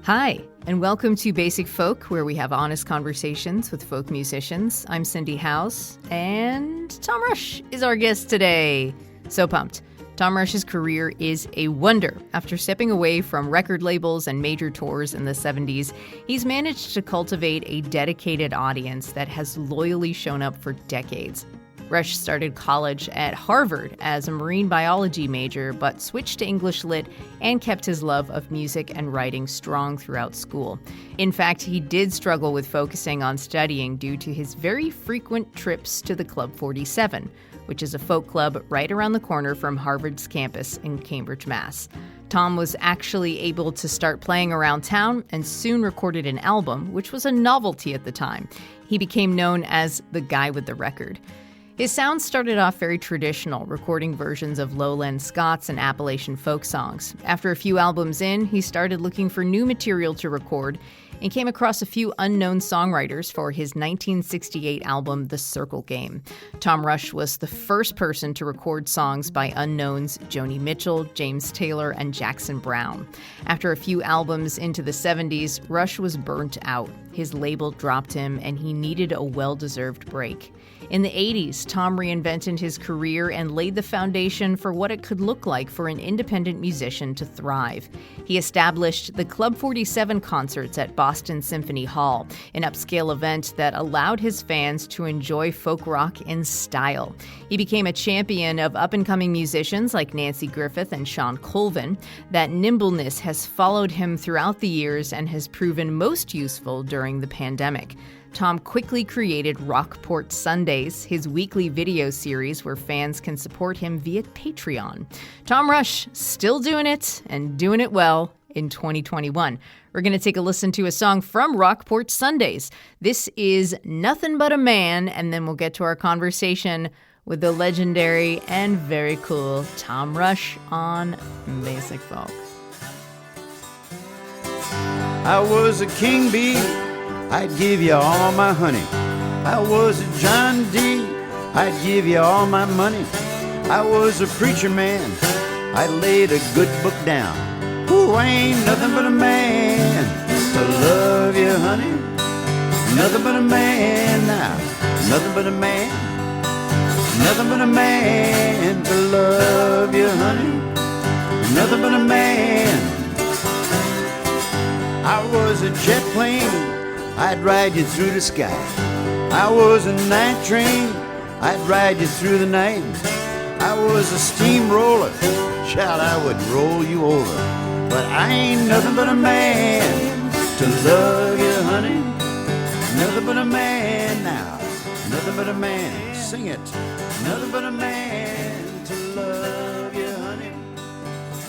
Hi, and welcome to Basic Folk, where we have honest conversations with folk musicians. I'm Cindy House, and Tom Rush is our guest today. So pumped. Tom Rush's career is a wonder. After stepping away from record labels and major tours in the 70s, he's managed to cultivate a dedicated audience that has loyally shown up for decades. Rush started college at Harvard as a marine biology major, but switched to English Lit and kept his love of music and writing strong throughout school. In fact, he did struggle with focusing on studying due to his very frequent trips to the Club 47, which is a folk club right around the corner from Harvard's campus in Cambridge, Mass. Tom was actually able to start playing around town and soon recorded an album, which was a novelty at the time. He became known as the guy with the record. His sound started off very traditional, recording versions of lowland Scots and Appalachian folk songs. After a few albums in, he started looking for new material to record and came across a few unknown songwriters for his 1968 album, The Circle Game. Tom Rush was the first person to record songs by unknowns Joni Mitchell, James Taylor, and Jackson Browne. After a few albums into the 70s, Rush was burnt out. His label dropped him, and he needed a well-deserved break. In the 80s, Tom reinvented his career and laid the foundation for what it could look like for an independent musician to thrive. He established the Club 47 concerts at Boston Symphony Hall, an upscale event that allowed his fans to enjoy folk rock in style. He became a champion of up-and-coming musicians like Nanci Griffith and Shawn Colvin. That nimbleness has followed him throughout the years and has proven most useful during the pandemic. Tom quickly created Rockport Sundays, his weekly video series where fans can support him via Patreon. Tom Rush, still doing it and doing it well in 2021. We're going to take a listen to a song from Rockport Sundays. This is Nothing But a Man, and then we'll get to our conversation with the legendary and very cool Tom Rush on Basic Folk. I was a king bee, I'd give you all my honey. I was a John D, I'd give you all my money. I was a preacher man, I laid a good book down. Ooh, I ain't nothing but a man to love you, honey. Nothing but a man now, nothing but a man. Nothing but a man to love you, honey. Nothing but a man. I was a jet plane, I'd ride you through the sky. I was a night train, I'd ride you through the night. I was a steamroller, child, I would roll you over. But I ain't nothing but a man to love you, honey. Nothing but a man now, nothing but a man. Sing it. Nothing but a man to love you, honey.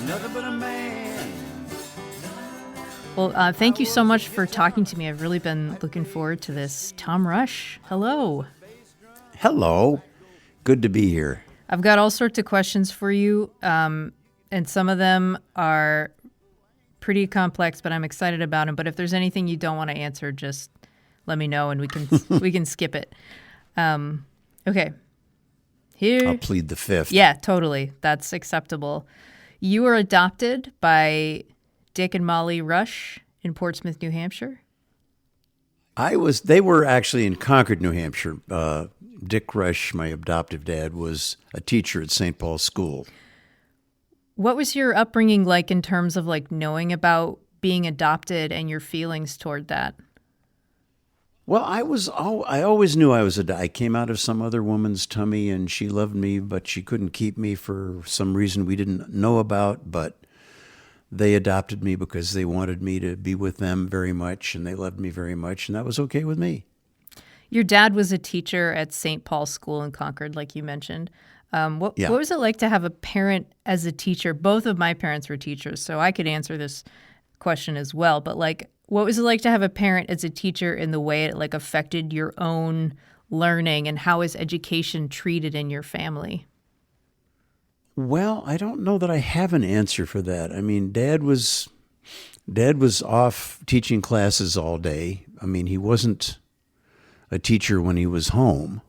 Nothing but a man. Well, thank you so much for talking to me. I've really been looking forward to this. Tom Rush, hello. Hello. Good to be here. I've got all sorts of questions for you, and some of them are pretty complex, but I'm excited about them. But if there's anything you don't want to answer, just let me know, and we can we can skip it. Okay. Here. I'll plead the fifth. Yeah, totally. That's acceptable. You were adopted by Dick and Molly Rush in Portsmouth, New Hampshire? They were actually in Concord, New Hampshire. Dick Rush, my adoptive dad, was a teacher at St. Paul's School. What was your upbringing like in terms of like knowing about being adopted and your feelings toward that? Well, I always knew I came out of some other woman's tummy and she loved me, but she couldn't keep me for some reason we didn't know about, but they adopted me because they wanted me to be with them very much, and they loved me very much, and that was okay with me. Your dad was a teacher at St. Paul's School in Concord, like you mentioned. What was it like to have a parent as a teacher? Both of my parents were teachers, so I could answer this question as well. But like, what was it like to have a parent as a teacher in the way it like affected your own learning, and how is education treated in your family? Well, I don't know that I have an answer for that. I mean, Dad was off teaching classes all day. I mean, he wasn't a teacher when he was home.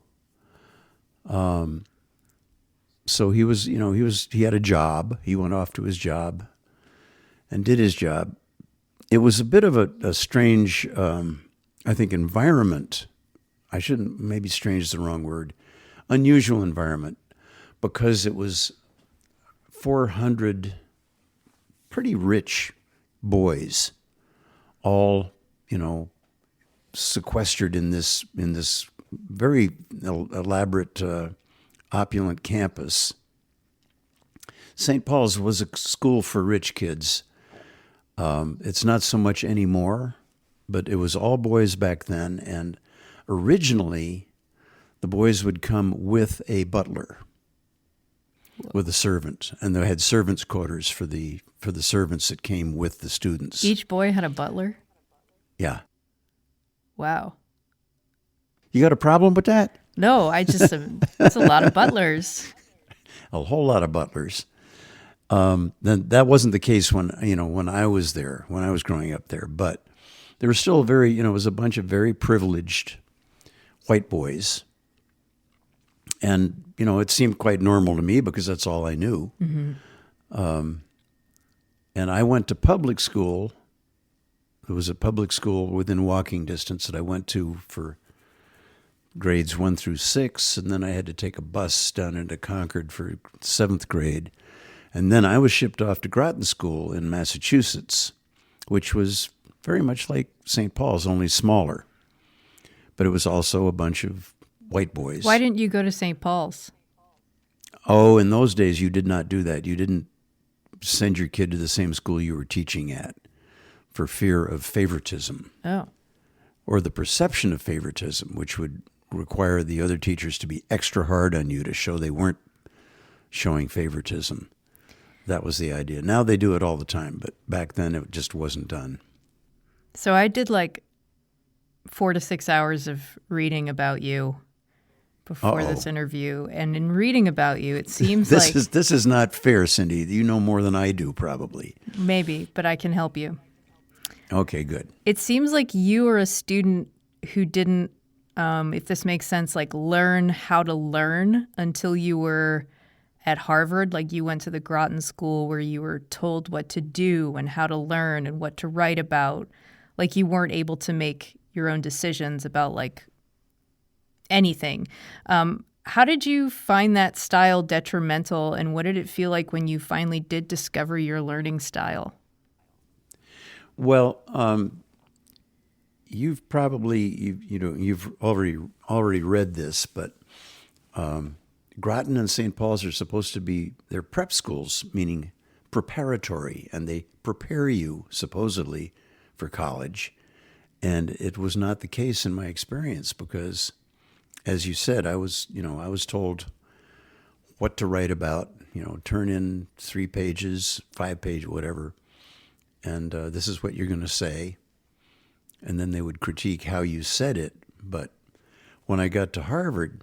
So he had a job. He went off to his job and did his job. it was a bit of a strange, I think, environment. I shouldn't, maybe strange is the wrong word, unusual environment, because it was 400 pretty rich boys, all, sequestered in this very elaborate, opulent campus. St. Paul's was a school for rich kids. It's not so much anymore, but it was all boys back then. And originally, the boys would come with a butler, with a servant, and they had servants' quarters for the servants that came with the students. Each boy had a butler? Yeah. Wow. You got a problem with that? No, that's a lot of butlers. A whole lot of butlers. Then that wasn't the case when I was there, when I was growing up there. But there was still it was a bunch of very privileged white boys. And, it seemed quite normal to me because that's all I knew. Mm-hmm. And I went to public school. There was a public school within walking distance that I went to for grades 1 through 6. And then I had to take a bus down into Concord for 7th grade. And then I was shipped off to Groton School in Massachusetts, which was very much like St. Paul's, only smaller. But it was also a bunch of white boys. Why didn't you go to St. Paul's? Oh, in those days, you did not do that. You didn't send your kid to the same school you were teaching at for fear of favoritism. Oh. Or the perception of favoritism, which would require the other teachers to be extra hard on you to show they weren't showing favoritism. That was the idea. Now they do it all the time, but back then it just wasn't done. So I did 4 to 6 hours of reading about you before this interview. And in reading about you, it seems this is not fair, Cindy. You know more than I do, probably. Maybe, but I can help you. Okay, good. It seems like you were a student who didn't, if this makes sense, learn how to learn until you were at Harvard. You went to the Groton School where you were told what to do and how to learn and what to write about. You weren't able to make your own decisions about anything. How did you find that style detrimental, and what did it feel like when you finally did discover your learning style? Well, you've already read this, but Groton and St. Paul's are supposed to be, they're prep schools, meaning preparatory, and they prepare you supposedly for college. And it was not the case in my experience because, as you said, I was told what to write about, turn in 3 pages, 5 pages, whatever. And this is what you're going to say. And then they would critique how you said it. But when I got to Harvard,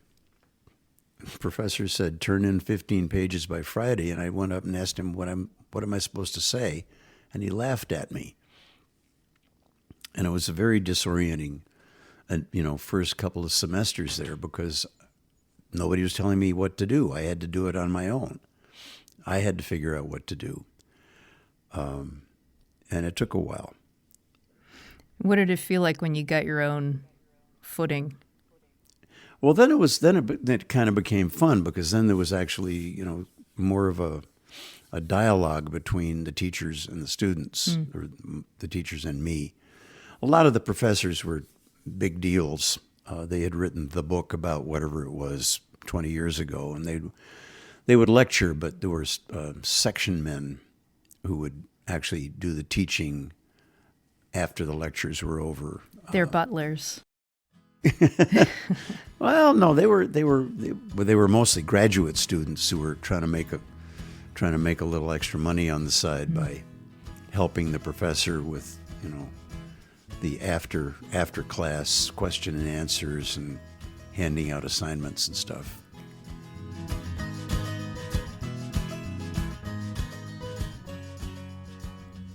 the professor said, turn in 15 pages by Friday. And I went up and asked him, what am I supposed to say? And he laughed at me. And it was a very disorienting, first couple of semesters there because nobody was telling me what to do. I had to do it on my own. I had to figure out what to do. And it took a while. What did it feel like when you got your own footing? Well, then it kind of became fun because then there was actually, more of a dialogue between the teachers and the students, or the teachers and me. A lot of the professors were big deals. They had written the book about whatever it was 20 years ago, and they would lecture, but there were section men who would actually do the teaching after the lectures were over. They're butlers. Well, no, they were mostly graduate students who were trying to make a little extra money on the side by helping the professor with, the after class question and answers and handing out assignments and stuff.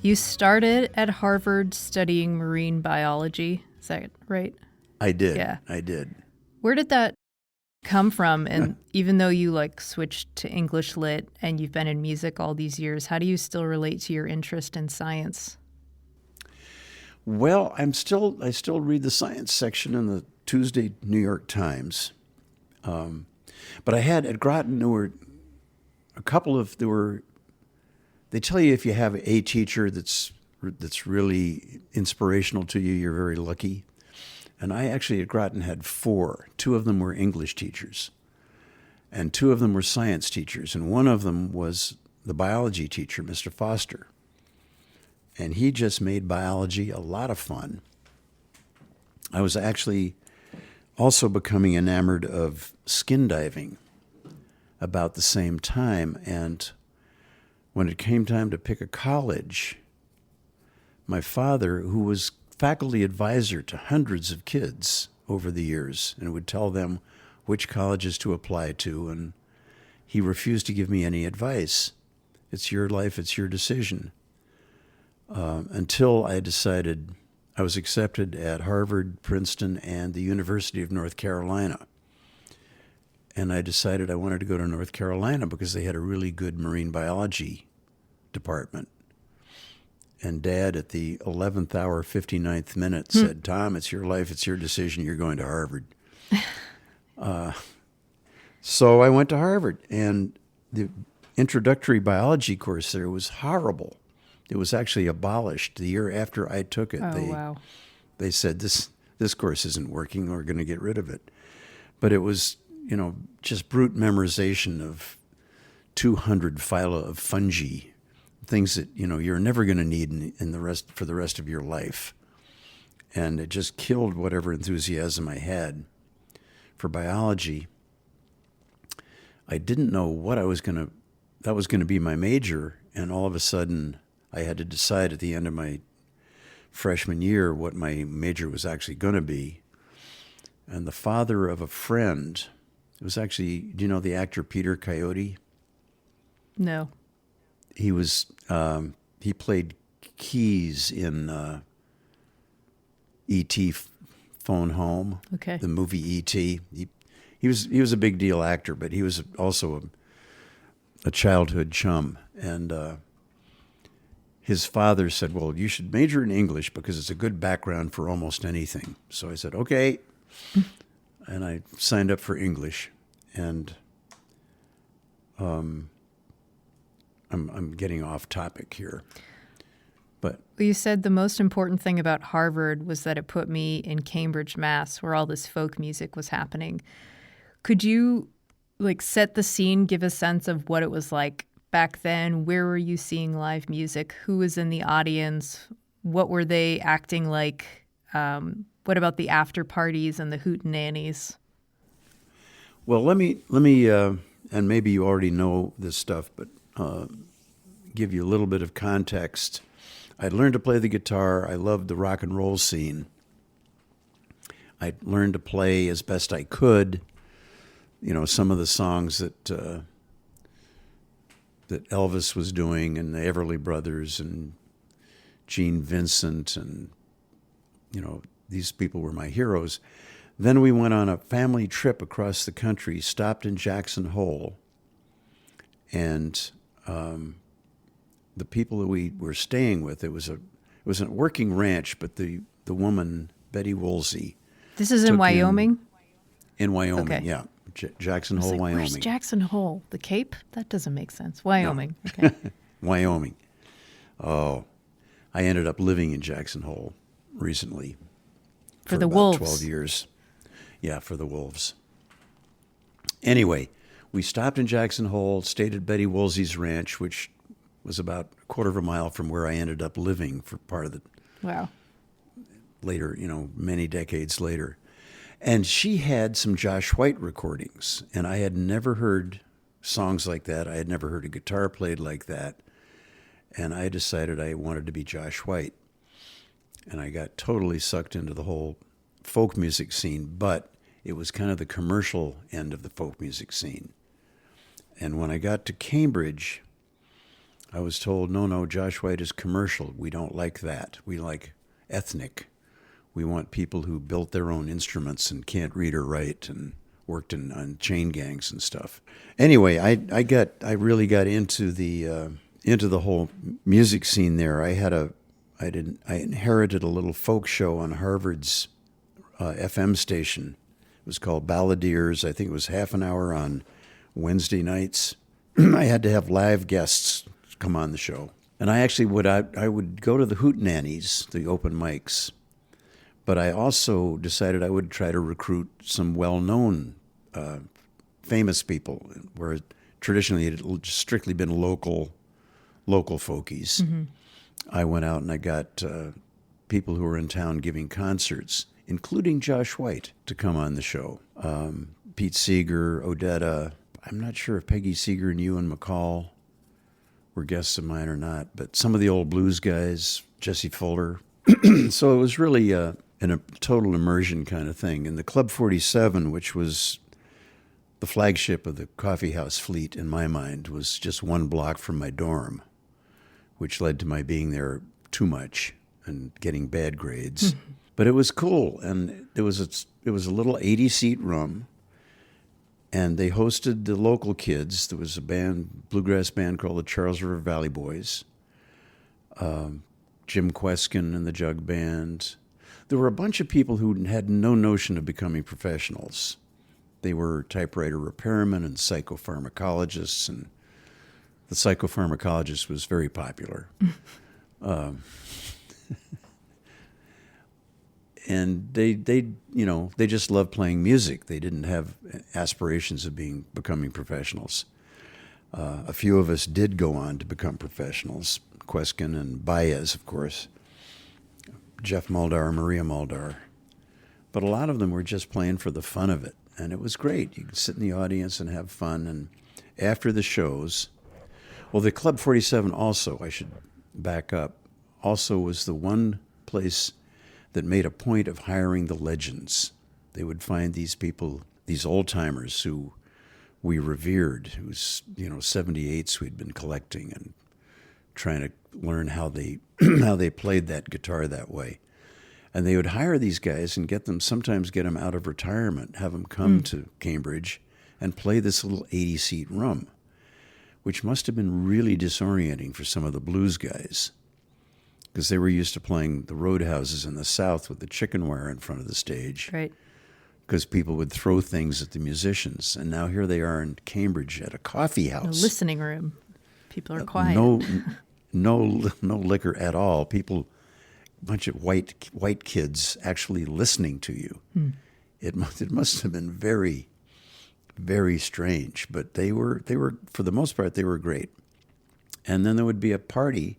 You started at Harvard studying marine biology. Is that right? I did. Yeah. I did. Where did that come from? And even though you switched to English Lit and you've been in music all these years, how do you still relate to your interest in science? Well, I still read the science section in the Tuesday New York Times. But I had at Groton, they tell you if you have a teacher that's really inspirational to you, you're very lucky. And I actually at Groton had 4. 2 of them were English teachers, and 2 of them were science teachers, and one of them was the biology teacher, Mr. Foster. And he just made biology a lot of fun. I was actually also becoming enamored of skin diving about the same time. And when it came time to pick a college, my father, who was faculty advisor to hundreds of kids over the years and would tell them which colleges to apply to, and he refused to give me any advice. It's your life, it's your decision. Until I decided I was accepted at Harvard, Princeton, and the University of North Carolina. And I decided I wanted to go to North Carolina because they had a really good marine biology department. And Dad, at the 11th hour, 59th minute, said, Tom, it's your life, it's your decision, you're going to Harvard. So I went to Harvard, and the introductory biology course there was horrible. It was actually abolished the year after I took it. Wow. They said, this course isn't working, we're going to get rid of it. But it was, just brute memorization of 200 phyla of fungi, things that, you're never going to need for the rest of your life. And it just killed whatever enthusiasm I had for biology. I didn't know that was going to be my major, and all of a sudden I had to decide at the end of my freshman year what my major was actually going to be. And the father of a friend, it was actually, do you know the actor Peter Coyote? No. He was, he played Keys in E.T. Phone Home, Okay. the movie E.T. He was a big deal actor, but he was also a childhood chum. And his father said, well, you should major in English because it's a good background for almost anything. So I said, okay. And I signed up for English. And I'm getting off topic here. But Well, you said the most important thing about Harvard was that it put me in Cambridge, Mass., where all this folk music was happening. Could you set the scene, give a sense of what it was like back then? Where were you seeing live music? Who was in the audience? What were they acting like? What about the after parties and the hootenannies? well, let me, and maybe you already know this stuff, but give you a little bit of context. I'd learned to play the guitar. I loved the rock and roll scene. I learned to play as best I could, some of the songs that Elvis was doing, and the Everly Brothers and Gene Vincent, and these people were my heroes. Then we went on a family trip across the country, stopped in Jackson Hole, and the people that we were staying with, it was a working ranch, but the woman, Betty Woolsey. This is in Wyoming? In Wyoming, Okay. yeah. Jackson Hole, Wyoming. Where's Jackson Hole? The Cape? That doesn't make sense. Wyoming. No. Okay. Wyoming. Oh, I ended up living in Jackson Hole recently. For the about wolves. 12 years. Yeah, for the wolves. Anyway, we stopped in Jackson Hole, stayed at Betty Woolsey's ranch, which was about a quarter of a mile from where I ended up living for part of the Wow. later, many decades later. And she had some Josh White recordings, and I had never heard songs like that. I had never heard a guitar played like that. And I decided I wanted to be Josh White. And I got totally sucked into the whole folk music scene, but it was kind of the commercial end of the folk music scene. And when I got to Cambridge, I was told, no, Josh White is commercial. We don't like that. We like ethnic. We want people who built their own instruments and can't read or write and worked on chain gangs and stuff. Anyway, I really got into the whole music scene there. I had a I inherited a little folk show on Harvard's FM station. It was called Balladeers. I think it was half an hour on Wednesday nights. I had to have live guests come on the show. And I actually would go to the Hootenannies, the open mics, but I also decided I would try to recruit some well-known, famous people, where traditionally it had strictly been local folkies. Mm-hmm. I went out and I got people who were in town giving concerts, including Josh White, to come on the show. Pete Seeger, Odetta. I'm not sure if Peggy Seeger and Ewan McCall were guests of mine or not, but some of the old blues guys, Jesse Fuller. So it was really a total immersion kind of thing. And the Club 47, which was the flagship of the coffee house fleet in my mind, was just one block from my dorm, which led to my being there too much and getting bad grades. Mm-hmm. But it was cool, and it was a little 80-seat room, and they hosted the local kids. There was a bluegrass band called the Charles River Valley Boys, Jim Kweskin and the Jug Band. There were a bunch of people who had no notion of becoming professionals. They were typewriter repairmen and psychopharmacologists, and the psychopharmacologist was very popular. And they just loved playing music. They didn't have aspirations of becoming professionals. A few of us did go on to become professionals. Kweskin and Baez, of course. Jeff Muldar, Maria Muldar. But a lot of them were just playing for the fun of it. And it was great. You could sit in the audience and have fun. And after the shows, well, the Club 47 also, I should back up, also was the one place that made a point of hiring the legends. They would find these people, these old-timers who we revered, whose 78s we'd been collecting and trying to learn how they played that guitar that way. And they would hire these guys and sometimes get them out of retirement, have them come to Cambridge and play this little 80-seat room, which must have been really disorienting for some of the blues guys, because they were used to playing the roadhouses in the South with the chicken wire in front of the stage. Right. Because people would throw things at the musicians. And now here they are in Cambridge at a coffee house. A listening room. People are quiet. No liquor at all. A bunch of white kids actually listening to you. It must have been very, very strange. But they were for the most part, they were great. And then there would be a party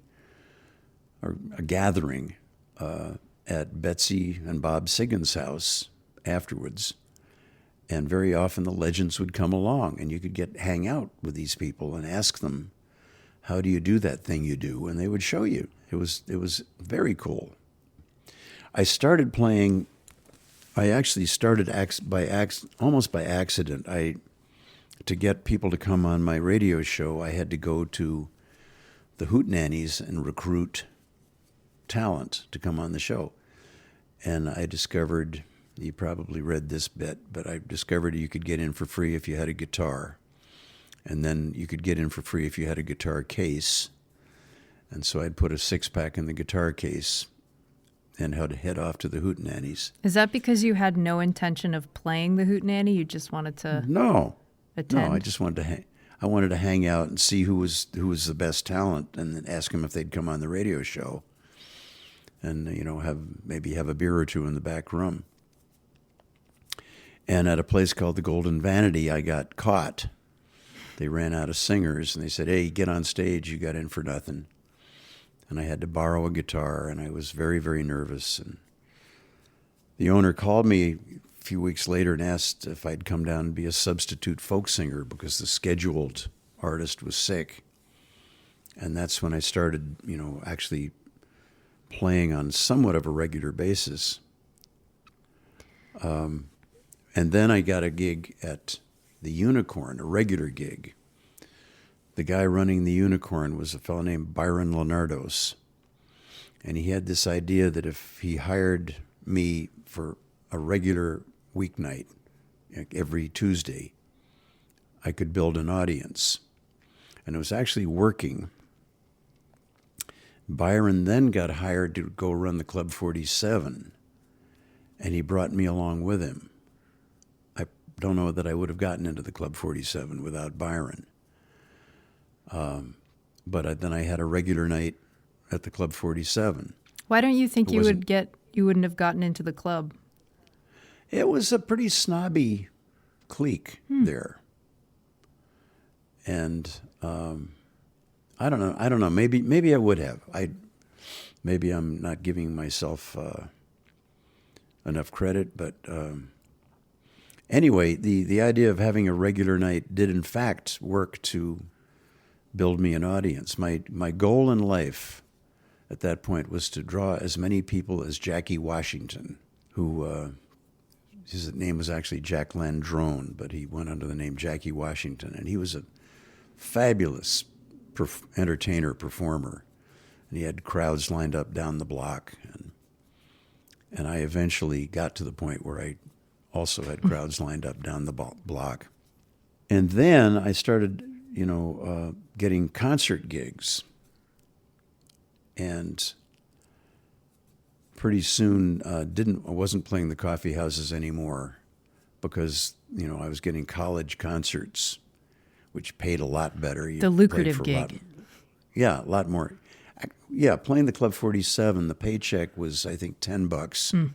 or a gathering at Betsy and Bob Siggins' house afterwards. And very often the legends would come along, and you could hang out with these people and ask them, how do you do that thing you do? And they would show you. It was very cool. I started playing, I actually started almost by accident. To get people to come on my radio show, I had to go to the Hootenannies and recruit talent to come on the show. And I discovered, you probably read this bit, but I discovered you could get in for free if you had a guitar. And then you could get in for free if you had a guitar case. And so I'd put a 6-pack in the guitar case and had to head off to the Hootenannies. Is that because you had no intention of playing the Hootenanny? You just wanted to attend? No, I just wanted to hang out and see who was the best talent, and then ask them if they'd come on the radio show. And have a beer or two in the back room. And at a place called the Golden Vanity, I got caught. They ran out of singers, and they said, "Hey, get on stage. You got in for nothing." And I had to borrow a guitar, and I was very, very nervous. And the owner called me a few weeks later and asked if I'd come down and be a substitute folk singer because the scheduled artist was sick. And that's when I started, actually playing on somewhat of a regular basis. And then I got a gig at the Unicorn, a regular gig. The guy running the Unicorn was a fellow named Byron Leonardos. And he had this idea that if he hired me for a regular weeknight, like every Tuesday, I could build an audience. And it was actually working. Byron then got hired to go run the Club 47, and he brought me along with him. I don't know that I would have gotten into the Club 47 without Byron. Then I had a regular night at the Club 47. Why don't you think you wouldn't have gotten into the club? It was a pretty snobby clique there. And I don't know. Maybe I would have. Maybe I'm not giving myself enough credit, but anyway, the idea of having a regular night did in fact work to build me an audience. My goal in life at that point was to draw as many people as Jackie Washington, who his name was actually Jack Landrone, but he went under the name Jackie Washington, and he was a fabulous entertainer, performer, and he had crowds lined up down the block, and I eventually got to the point where I also had crowds lined up down the block. And then I started, getting concert gigs, and pretty soon I wasn't playing the coffee houses anymore because, I was getting college concerts, which paid a lot better. The lucrative gig. A lot more. Yeah, playing the Club 47, the paycheck was, I think, $10.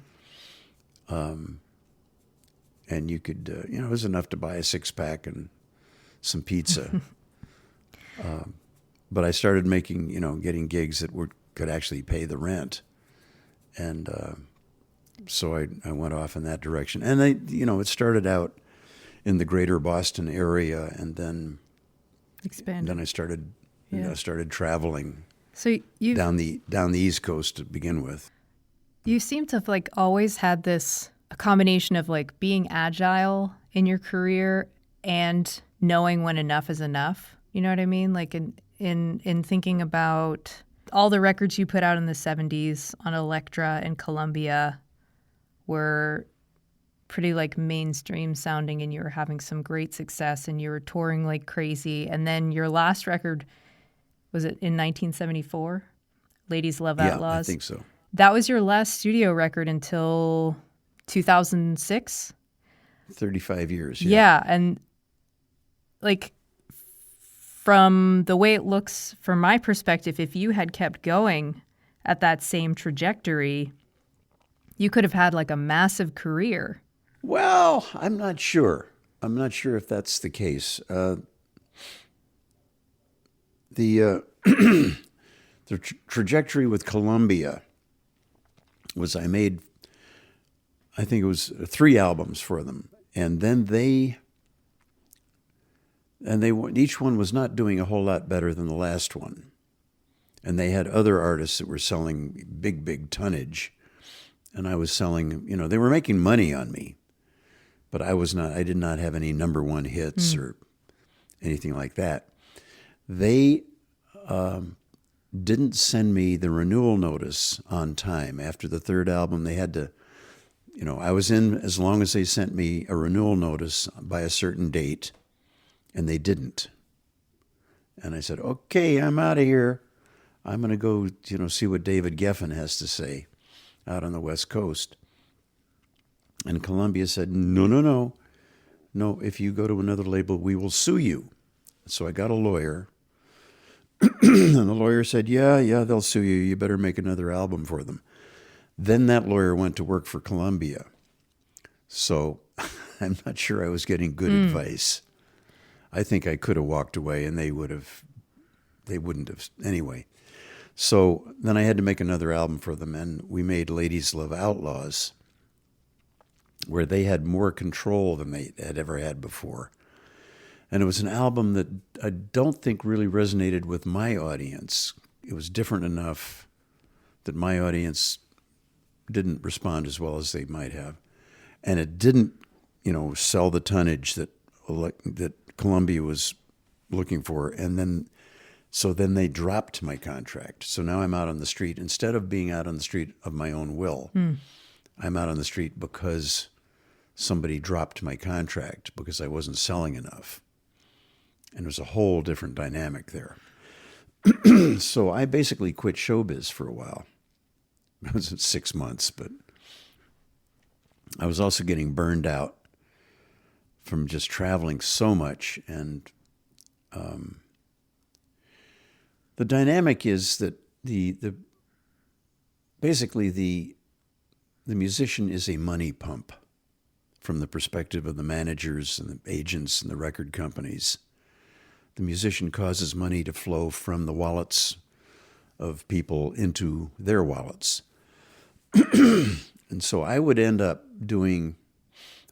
And you could, it was enough to buy a six-pack and some pizza. But I started making, getting gigs that could actually pay the rent. And so I went off in that direction. And it started out in the greater Boston area, and then expanded. And then I started, started traveling. So down the East Coast to begin with. You seem to have always had a combination of being agile in your career and knowing when enough is enough. You know what I mean? In thinking about all the records you put out in the 70s on Elektra and Columbia were pretty mainstream sounding, and you were having some great success, and you were touring like crazy. And then your last record, was it in 1974? Ladies Love Outlaws? Yeah, I think so. That was your last studio record until 2006? 35 years, yeah. And from the way it looks from my perspective, if you had kept going at that same trajectory, you could have had a massive career. Well, I'm not sure. I'm not sure if that's the case. The trajectory with Columbia was I made, I think it was 3 albums for them, and then each one was not doing a whole lot better than the last one, and they had other artists that were selling big tonnage, and I was selling. They were making money on me, but I was not. I did not have any number 1 hits or anything like that. They didn't send me the renewal notice on time. After the 3rd album, they had to, I was in as long as they sent me a renewal notice by a certain date, and they didn't. And I said, okay, I'm out of here. I'm going to go, see what David Geffen has to say out on the West Coast. And Columbia said, no, if you go to another label, we will sue you. So I got a lawyer. And the lawyer said, yeah, they'll sue you. You better make another album for them. Then that lawyer went to work for Columbia. So I'm not sure I was getting good advice. I think I could have walked away, and they wouldn't have. Anyway, so then I had to make another album for them, and we made Ladies Love Outlaws, where they had more control than they had ever had before. And it was an album that I don't think really resonated with my audience. It was different enough that my audience didn't respond as well as they might have. And it didn't, sell the tonnage that Columbia was looking for. And then they dropped my contract. So now I'm out on the street. Instead of being out on the street of my own will, I'm out on the street because somebody dropped my contract because I wasn't selling enough. And it was a whole different dynamic there. So I basically quit showbiz for a while. It was 6 months, but I was also getting burned out from just traveling so much. And the dynamic is that basically the musician is a money pump from the perspective of the managers and the agents and the record companies. The musician causes money to flow from the wallets of people into their wallets. And so I would end up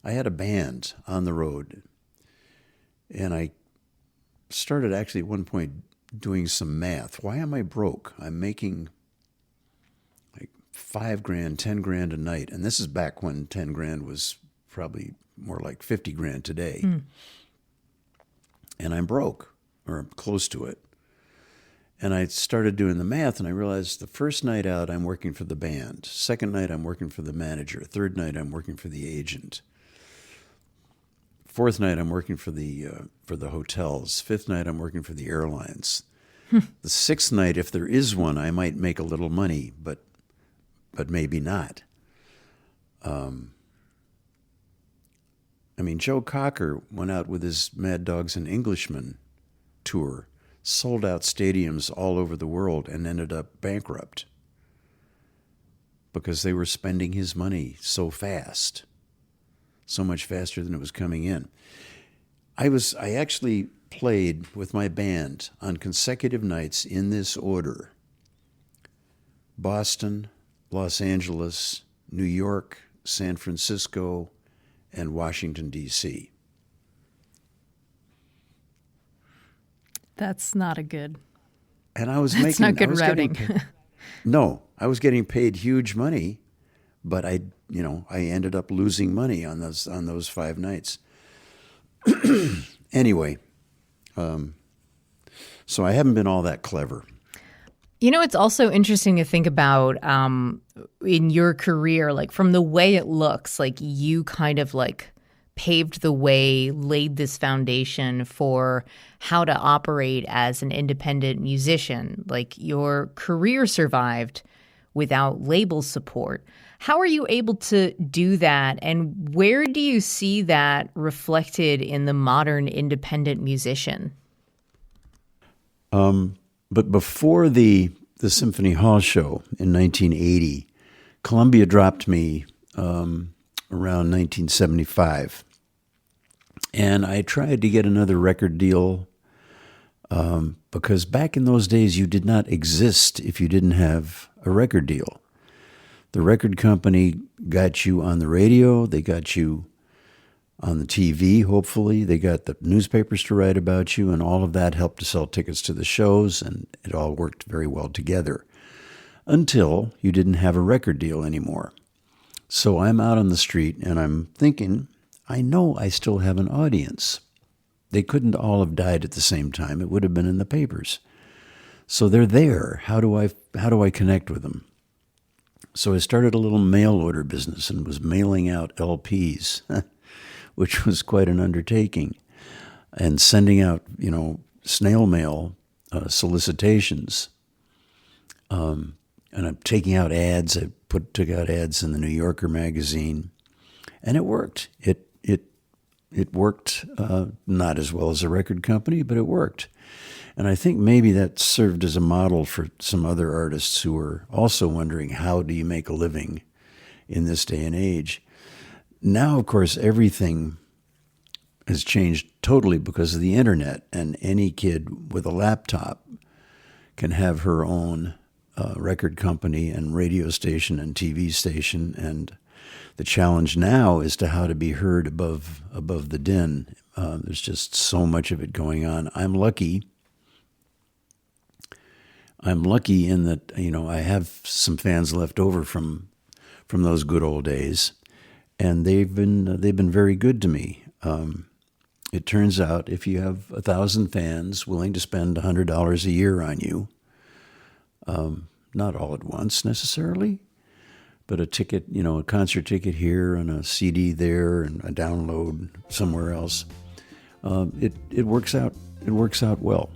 I had a band on the road, and I started actually at one point doing some math. Why am I broke? I'm making like $5,000, $10,000 a night. And this is back when $10,000 was probably more like $50,000 today. And I'm broke, or close to it. And I started doing the math, and I realized the first night out, I'm working for the band. Second night, I'm working for the manager. Third night, I'm working for the agent. Fourth night, I'm working for the hotels. Fifth night, I'm working for the airlines. The sixth night, if there is one, I might make a little money, but maybe not. Joe Cocker went out with his Mad Dogs and Englishmen tour, sold out stadiums all over the world, and ended up bankrupt because they were spending his money so fast, so much faster than it was coming in. I actually played with my band on consecutive nights in this order: Boston, Los Angeles, New York, San Francisco, and Washington, D.C. That's not a good. And I was That's not good routing. I was getting paid huge money, but I ended up losing money on those 5 nights. Anyway, so I haven't been all that clever. It's also interesting to think about in your career, like from the way it looks, like you kind of like paved the way, laid this foundation for how to operate as an independent musician. Like your career survived without label support. How are you able to do that? And where do you see that reflected in the modern independent musician? But before the Symphony Hall show in 1980, Columbia dropped me around 1975. And I tried to get another record deal because back in those days, you did not exist if you didn't have a record deal. The record company got you on the radio. They got you on the TV, hopefully. They got the newspapers to write about you, and all of that helped to sell tickets to the shows, and it all worked very well together until you didn't have a record deal anymore. So I'm out on the street, and I'm thinking, I know I still have an audience. They couldn't all have died at the same time. It would have been in the papers. So they're there. How do I connect with them? So I started a little mail order business and was mailing out LPs, which was quite an undertaking, and sending out, snail mail solicitations. And I'm taking out ads. I took out ads in the New Yorker magazine, and it worked. It worked not as well as a record company, but it worked. And I think maybe that served as a model for some other artists who were also wondering, how do you make a living in this day and age? Now, of course, everything has changed totally because of the internet, and any kid with a laptop can have her own record company and radio station and TV station. And the challenge now is to how to be heard above the din. There's just so much of it going on. I'm lucky in that, I have some fans left over from those good old days, and they've been very good to me. It turns out if you have 1,000 fans willing to spend $100 a year on you, not all at once necessarily, but a ticket, a concert ticket here and a CD there and a download somewhere else, it works out. It works out well.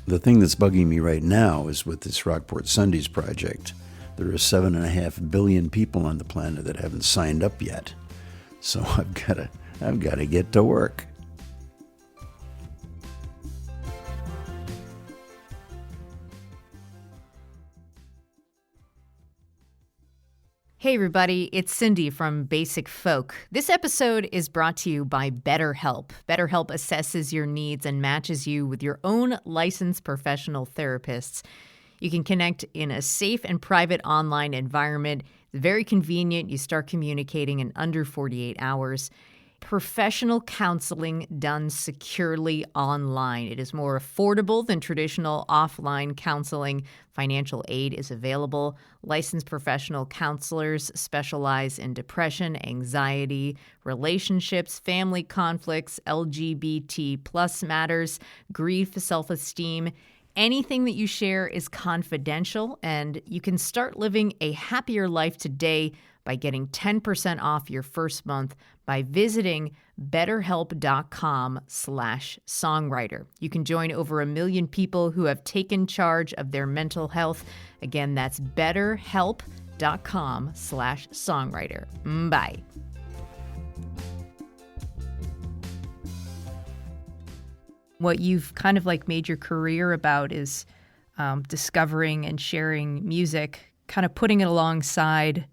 The thing that's bugging me right now is with this Rockport Sundays project. There are 7.5 billion people on the planet that haven't signed up yet. So I've got to get to work. Hey everybody, it's Cindy from Basic Folk. This episode is brought to you by BetterHelp. BetterHelp assesses your needs and matches you with your own licensed professional therapists. You can connect in a safe and private online environment. It's very convenient. You start communicating in under 48 hours. Professional counseling done securely online. It is more affordable than traditional offline counseling. Financial aid is available. Licensed professional counselors specialize in depression, anxiety, relationships, family conflicts, LGBT plus matters, grief, self-esteem. Anything that you share is confidential, and you can start living a happier life today by getting 10% off your first month by visiting betterhelp.com/songwriter. You can join over 1 million people who have taken charge of their mental health. Again, that's betterhelp.com/songwriter. Bye. What you've kind of like made your career about is discovering and sharing music, kind of putting it alongside,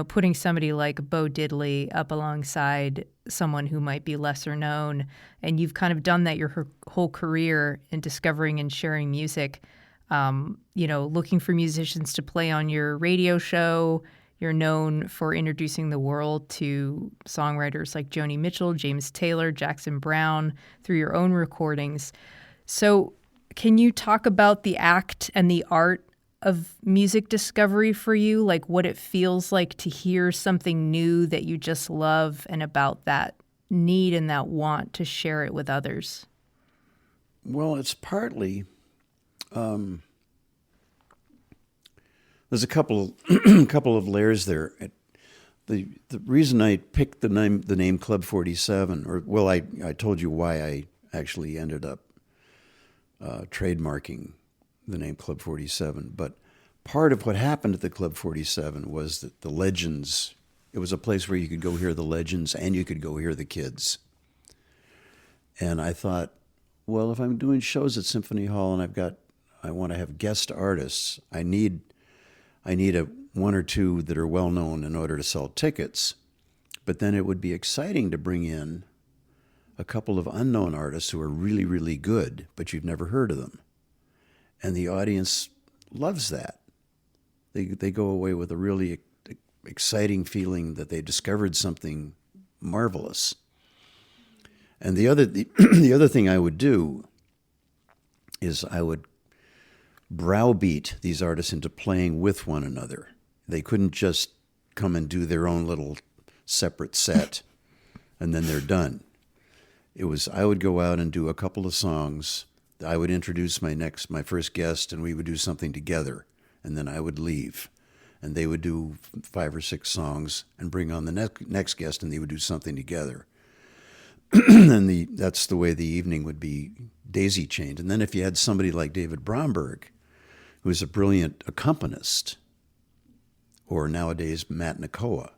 putting somebody like Bo Diddley up alongside someone who might be lesser known. And you've kind of done that your whole career in discovering and sharing music, looking for musicians to play on your radio show. You're known for introducing the world to songwriters like Joni Mitchell, James Taylor, Jackson Browne through your own recordings. So can you talk about the act and the art of music discovery for you, like what it feels like to hear something new that you just love and about that need and that want to share it with others? Well, it's partly... there's a couple of layers there. The reason I picked the name Club 47, I told you why I actually ended up trademarking the name Club 47. But part of what happened at the Club 47 was that the legends, it was a place where you could go hear the legends and you could go hear the kids. And I thought, well, if I'm doing shows at Symphony Hall and I want to have guest artists, I need one or two that are well known in order to sell tickets. But then it would be exciting to bring in a couple of unknown artists who are really, really good, but you've never heard of them. And the audience loves that. They go away with a really exciting feeling that they discovered something marvelous. And the other thing I would do is I would browbeat these artists into playing with one another. They couldn't just come and do their own little separate set and then they're done. I would go out and do a couple of songs. I would introduce my first guest and we would do something together, and then I would leave. And they would do 5 or 6 songs and bring on the next guest and they would do something together. And that's the way the evening would be daisy chained. And then if you had somebody like David Bromberg, who is a brilliant accompanist, or nowadays Matt Nakoa,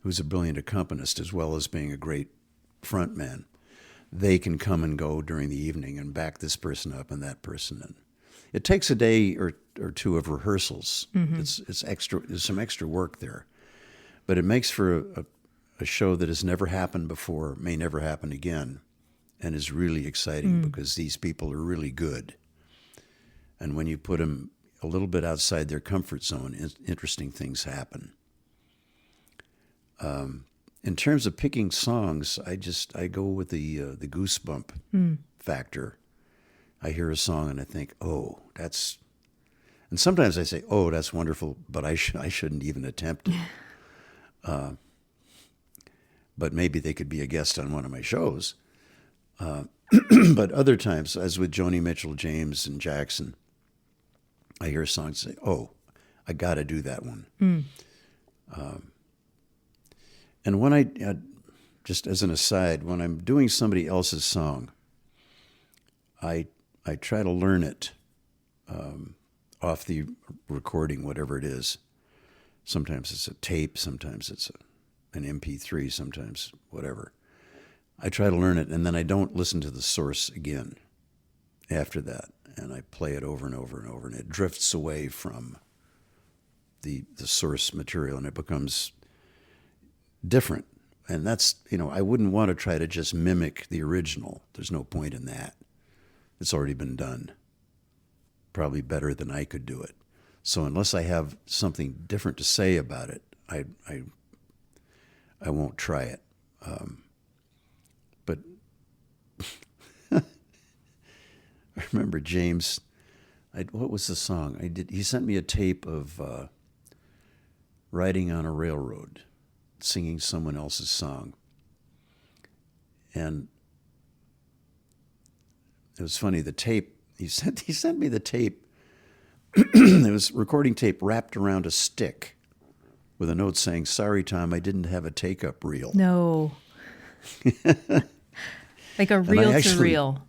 who's a brilliant accompanist as well as being a great frontman, they can come and go during the evening and back this person up and that person in. It takes a day or two of rehearsals. Mm-hmm. It's extra. There's some extra work there, but it makes for a show that has never happened before, may never happen again, and is really exciting because these people are really good. And when you put them a little bit outside their comfort zone, interesting things happen. In terms of picking songs, I go with the goosebump factor. I hear a song and I think, oh, that's... And sometimes I say, oh, that's wonderful, but I shouldn't even attempt it. But maybe they could be a guest on one of my shows. But other times, as with Joni Mitchell, James, and Jackson, I hear songs say, oh, I got to do that one. And when I, just as an aside, when I'm doing somebody else's song, I I try to learn it off the recording, whatever it is. Sometimes it's a tape, sometimes it's an MP3, sometimes whatever. I try to learn it, and then I don't listen to the source again after that. And I play it over and over and over, and it drifts away from the source material, and it becomes different. And that's, I wouldn't want to try to just mimic the original. There's no point in that. It's already been done, probably better than I could do it. So unless I have something different to say about it, I won't try it. But I remember James, what was the song? He sent me a tape of Riding on a Railroad, singing someone else's song. And it was funny, the tape, he sent me the tape. It was recording tape wrapped around a stick with a note saying, "Sorry, Tom, I didn't have a take-up reel." No. Like a reel-to-reel.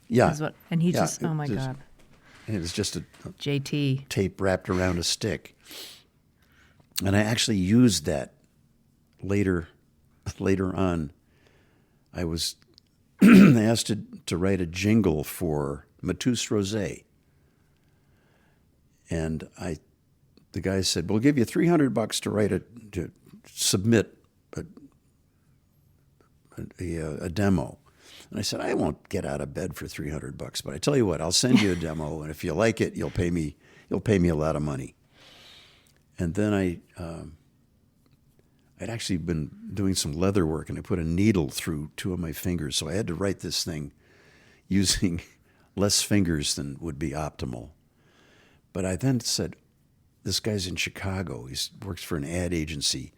Yeah. And he just, oh my God. It was just a JT tape wrapped around a stick. And I actually used that later on. I was asked to write a jingle for Matus Rosé. And the guy said, "We'll give you $300 to submit a demo." And I said, "I won't get out of bed for $300, but I tell you what, I'll send you a demo, and if you like it, you'll pay me a lot of money." And then I'd actually been doing some leather work, and I put a needle through two of my fingers, so I had to write this thing using less fingers than would be optimal. But I then said, this guy's in Chicago. He works for an ad agency.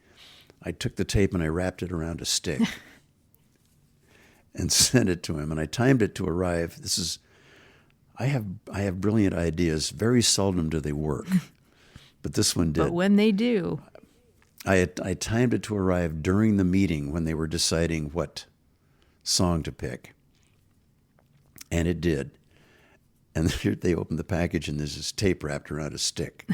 I took the tape and I wrapped it around a stick and sent it to him. And I timed it to arrive. I have brilliant ideas. Very seldom do they work, but this one did. But when they do, I timed it to arrive during the meeting when they were deciding what song to pick, and it did. And they opened the package, and there's this tape wrapped around a stick.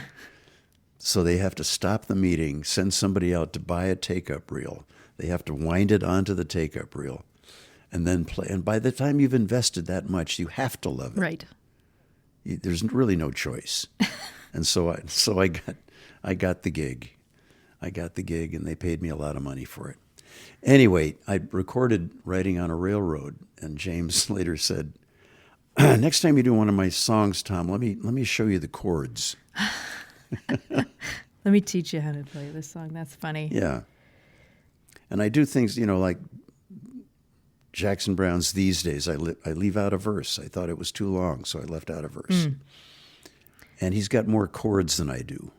So they have to stop the meeting, send somebody out to buy a take-up reel. They have to wind it onto the take-up reel, and then play. And by the time you've invested that much, you have to love it. Right. There's really no choice. And so I got the gig. I got the gig, and they paid me a lot of money for it. Anyway, I recorded Riding on a Railroad, and James later said, "Next time you do one of my songs, Tom, let me show you the chords." Let me teach you how to play this song. That's funny. Yeah. And I do things, like Jackson Browne's These Days. I leave out a verse. I thought it was too long, so I left out a verse. And he's got more chords than I do.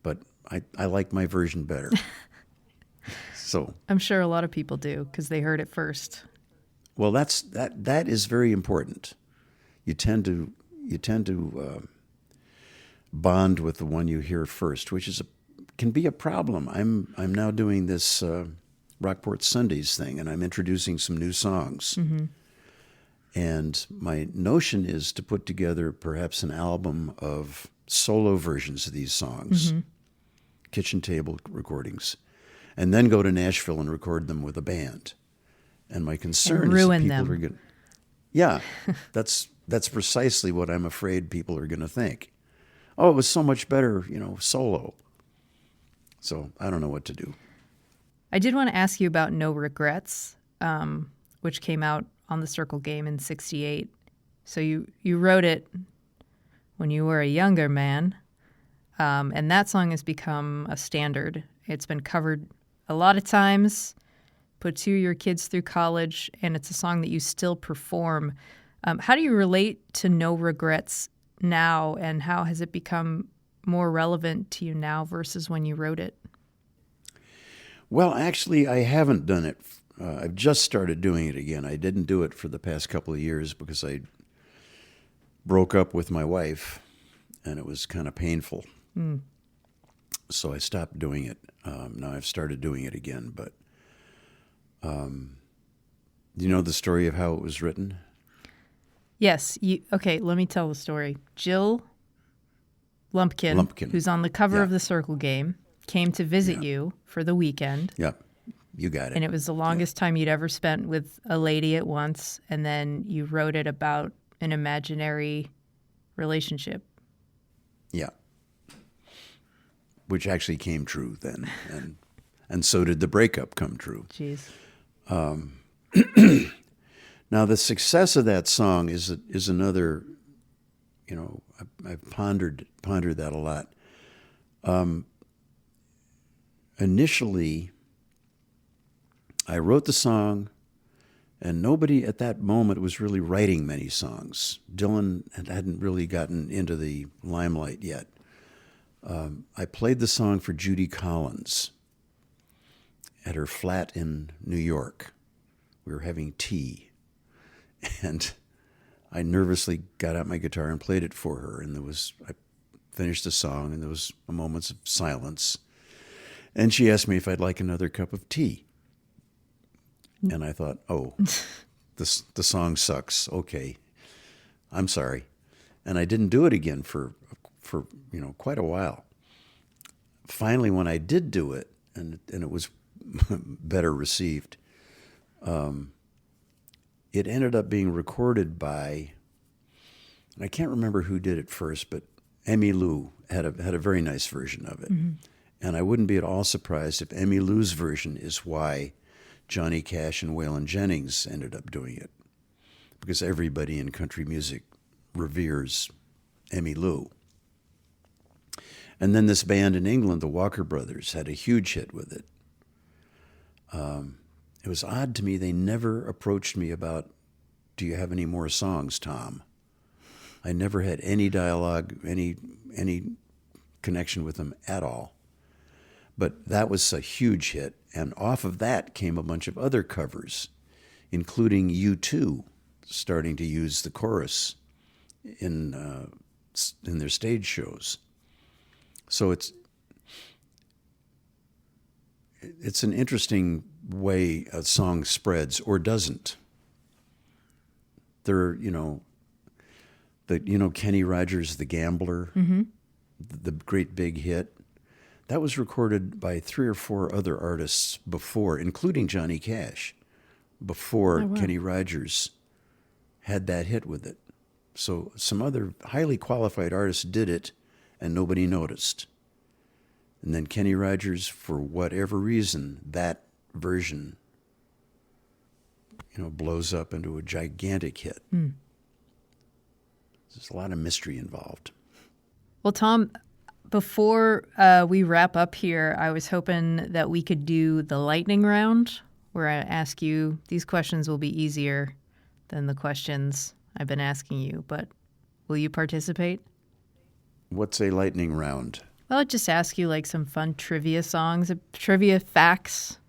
But I like my version better. So I'm sure a lot of people do because they heard it first. Well, that is very important. You tend to bond with the one you hear first, which can be a problem. I'm now doing this Rockport Sundays thing, and I'm introducing some new songs. Mm-hmm. And my notion is to put together perhaps an album of solo versions of these songs, kitchen table recordings, and then go to Nashville and record them with a band. And my concern is that people are going to... Yeah, that's precisely what I'm afraid people are going to think. Oh, it was so much better, solo. So I don't know what to do. I did want to ask you about No Regrets, which came out on the Circle Game in '68. So you wrote it when you were a younger man, and that song has become a standard. It's been covered a lot of times, put two of your kids through college, and it's a song that you still perform. How do you relate to No Regrets now, and how has it become more relevant to you now versus when you wrote it? Well, actually, I haven't done it. I've just started doing it again. I didn't do it for the past couple of years because I broke up with my wife, and it was kind of painful. So I stopped doing it. Now I've started doing it again, but Do you know the story of how it was written? Yes. Okay, let me tell the story. Jill Lumpkin, who's on the cover of the Circle Game, came to visit you for the weekend. Yep. You got it. And it was the longest time you'd ever spent with a lady at once. And then you wrote it about an imaginary relationship. Yeah. Which actually came true then. And so did the breakup come true. Jeez. Now, the success of that song is another, I've pondered that a lot. Initially, I wrote the song, and nobody at that moment was really writing many songs. Dylan hadn't really gotten into the limelight yet. I played the song for Judy Collins at her flat in New York. We were having tea, and I nervously got out my guitar and played it for her. And I finished the song, and there was a moment of silence. And she asked me if I'd like another cup of tea. And I thought, oh, the song sucks. Okay, I'm sorry. And I didn't do it again for quite a while. Finally, when I did do it, and it was better received, it ended up being recorded by, and I can't remember who did it first, but Emmylou had a very nice version of it. Mm-hmm. And I wouldn't be at all surprised if Emmylou's version is why Johnny Cash and Waylon Jennings ended up doing it, because everybody in country music reveres Emmylou. And then this band in England, the Walker Brothers, had a huge hit with it. It was odd to me. They never approached me about, do you have any more songs, Tom? I never had any dialogue, any connection with them at all. But that was a huge hit, and off of that came a bunch of other covers, including U2 starting to use the chorus in their stage shows. So it's an interesting way a song spreads or doesn't. There are, Kenny Rogers, The Gambler, mm-hmm. the great big hit. That was recorded by 3 or 4 other artists before, including Johnny Cash, before Kenny Rogers had that hit with it. So some other highly qualified artists did it, and nobody noticed. And then Kenny Rogers, for whatever reason, that version, blows up into a gigantic hit. Mm. There's a lot of mystery involved. Well, Tom, before we wrap up here, I was hoping that we could do the lightning round, where I ask you, these questions will be easier than the questions I've been asking you, but will you participate? What's a lightning round? Well, I'll just ask you like some fun trivia songs, trivia facts,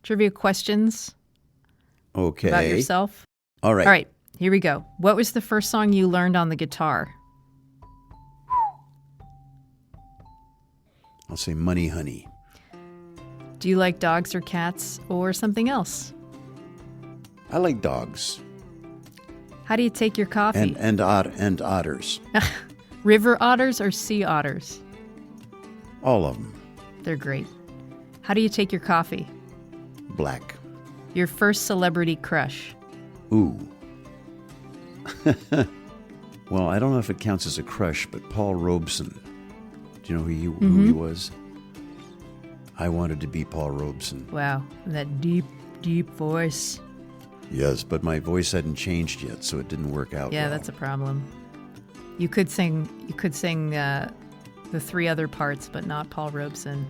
trivia questions. Okay. About yourself. All right. All right, here we go. What was the first song you learned on the guitar? I'll say Money Honey. Do you like dogs or cats or something else? I like dogs. How do you take your coffee? And otters. River otters or sea otters? All of them. They're great. How do you take your coffee? Black. Your first celebrity crush? Ooh. Well, I don't know if it counts as a crush, but Paul Robeson. Do you know who he was? I wanted to be Paul Robeson. Wow, that deep, deep voice. Yes, but my voice hadn't changed yet, so it didn't work out. Yeah, well. That's a problem. You could sing the 3 other parts, but not Paul Robeson.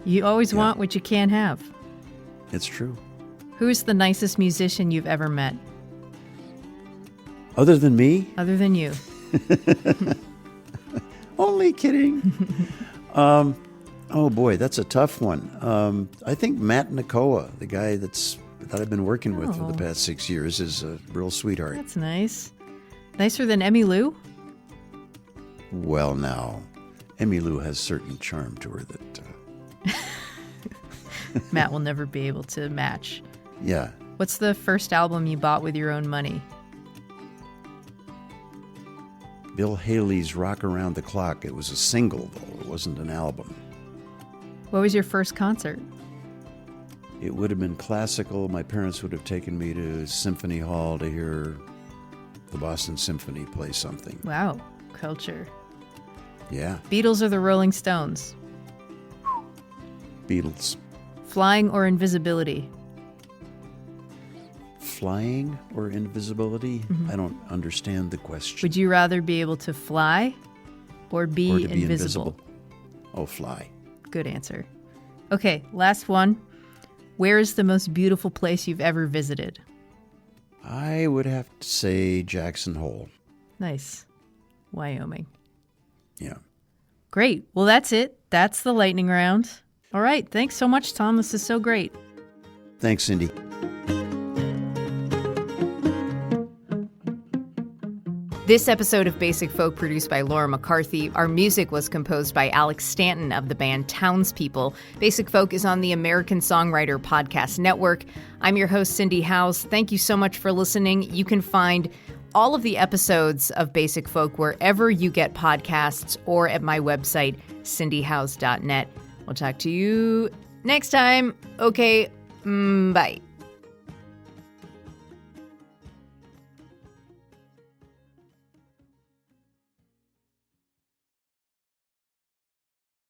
You always want what you can't have. It's true. Who's the nicest musician you've ever met? Other than me? Other than you. Only kidding. Oh boy, that's a tough one. I think Matt Nakoa, the guy that I've been working with for the past 6 years, is a real sweetheart. That's nice. Nicer than Emmylou? Well, now, Emmylou has certain charm to her that Matt will never be able to match. Yeah, What's the first album you bought with your own money? Bill Haley's Rock Around the Clock. It was a single, though. It wasn't an album. What was your first concert? It would have been classical. My parents would have taken me to Symphony Hall to hear the Boston Symphony play something. Wow, culture. Yeah. Beatles or the Rolling Stones? Beatles. Flying or invisibility? Flying or invisibility? I don't understand the question. Would you rather be able to fly or be, Or to be invisible? Oh, fly. Good answer. Okay, last one. Where is the most beautiful place you've ever visited? I would have to say Jackson Hole. Nice. Wyoming. Yeah. Great. Well, that's it. That's the lightning round. All right. Thanks so much, Tom. This is so great. Thanks, Cindy. This episode of Basic Folk produced by Laura McCarthy. Our music was composed by Alex Stanton of the band Townspeople. Basic Folk is on the American Songwriter Podcast Network. I'm your host, Cindy House. Thank you so much for listening. You can find all of the episodes of Basic Folk wherever you get podcasts or at my website, cindyhouse.net. We'll talk to you next time. Okay, bye.